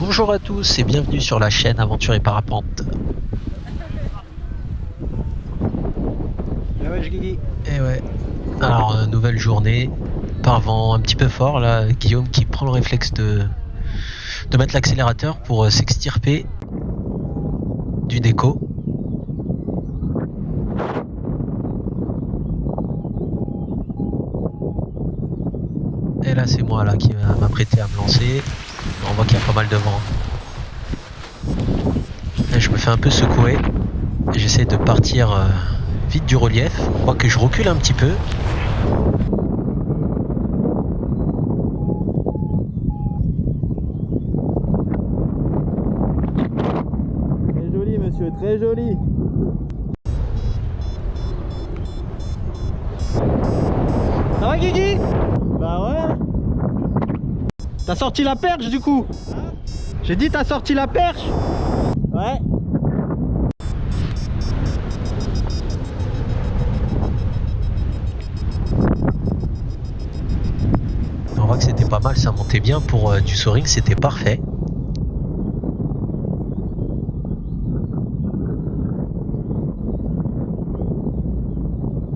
Bonjour à tous et bienvenue sur la chaîne Aventure et Parapente. Ah ouais, Guigui. Et ouais, alors nouvelle journée, par vent un petit peu fort là, Guillaume qui prend le réflexe de mettre l'accélérateur pour s'extirper du déco. Et là c'est moi là qui va m'apprêter à me lancer. On voit qu'il y a pas mal de vent. Et je me fais un peu secouer. J'essaie de partir vite du relief. Je crois que je recule un petit peu. Très joli, monsieur, très joli. Ça va, Guigui? Bah ouais. T'as sorti la perche du coup? J'ai dit t'as sorti la perche? Ouais. On voit que c'était pas mal, ça montait bien pour du soaring, c'était parfait.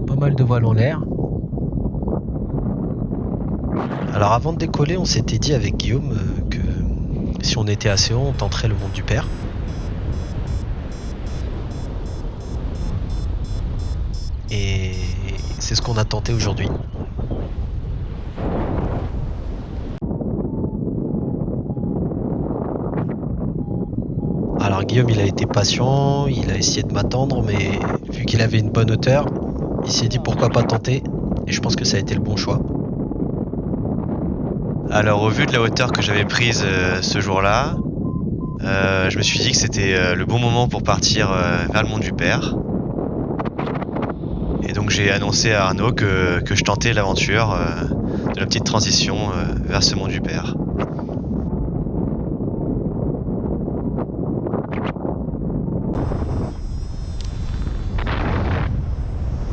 Pas mal de voiles en l'air. Alors avant de décoller, on s'était dit avec Guillaume que si on était assez haut, on tenterait le mont du Père. Et c'est ce qu'on a tenté aujourd'hui. Alors Guillaume, il a été patient, il a essayé de m'attendre, mais vu qu'il avait une bonne hauteur, il s'est dit pourquoi pas tenter. Et je pense que ça a été le bon choix. Alors au vu de la hauteur que j'avais prise ce jour-là, je me suis dit que c'était le bon moment pour partir vers le mont du Père. Et donc j'ai annoncé à Arnaud que je tentais l'aventure de la petite transition vers ce mont du Père.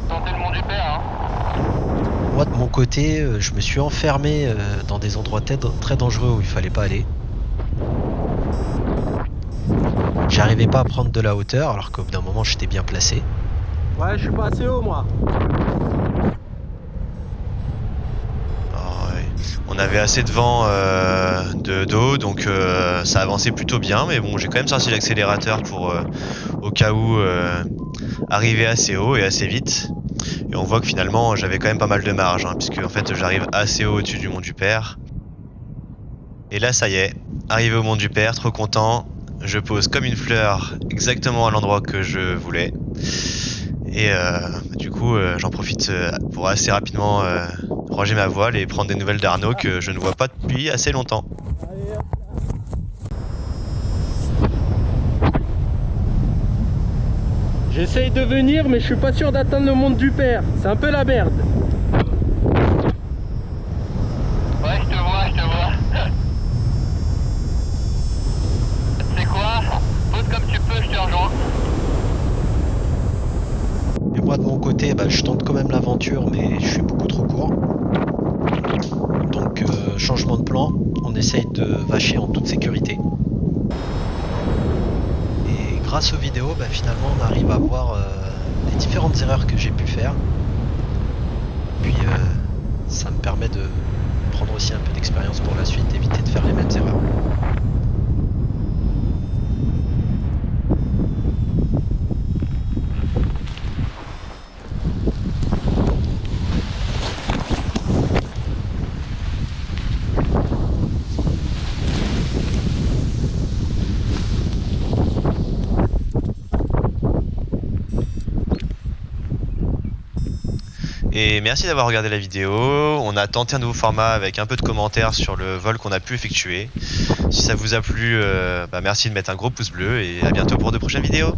Tenter le mont du Père, hein. Moi de mon côté, je me suis enfermé dans des endroits très dangereux où il fallait pas aller. J'arrivais pas à prendre de la hauteur alors qu'au bout d'un moment j'étais bien placé. Ouais, je suis pas assez haut moi. Alors, ouais, on avait assez de vent d'eau, donc ça avançait plutôt bien, mais bon, j'ai quand même sorti l'accélérateur pour au cas où arriver assez haut et assez vite. Et on voit que finalement j'avais quand même pas mal de marge, hein, puisque en fait j'arrive assez haut au-dessus du mont du Père. Et là ça y est, arrivé au mont du Père, trop content, je pose comme une fleur exactement à l'endroit que je voulais. Et du coup j'en profite pour assez rapidement ranger ma voile et prendre des nouvelles d'Arnaud que je ne vois pas depuis assez longtemps. Allez, hop. J'essaye de venir mais je suis pas sûr d'atteindre le mont du Père. C'est un peu la merde. Ouais, je te vois, je te vois. C'est quoi? Pose comme tu peux, je te rejoins. Et moi de mon côté, je tente quand même l'aventure, mais je suis beaucoup trop court. Donc changement de plan, on essaye de vacher en toute sécurité. Et grâce aux vidéos, finalement on arrive à voir les différentes erreurs que j'ai pu faire. Puis ça me permet de prendre aussi un peu d'expérience pour la suite, d'éviter de faire les mêmes erreurs. Et merci d'avoir regardé la vidéo, on a tenté un nouveau format avec un peu de commentaires sur le vol qu'on a pu effectuer. Si ça vous a plu, merci de mettre un gros pouce bleu et à bientôt pour de prochaines vidéos.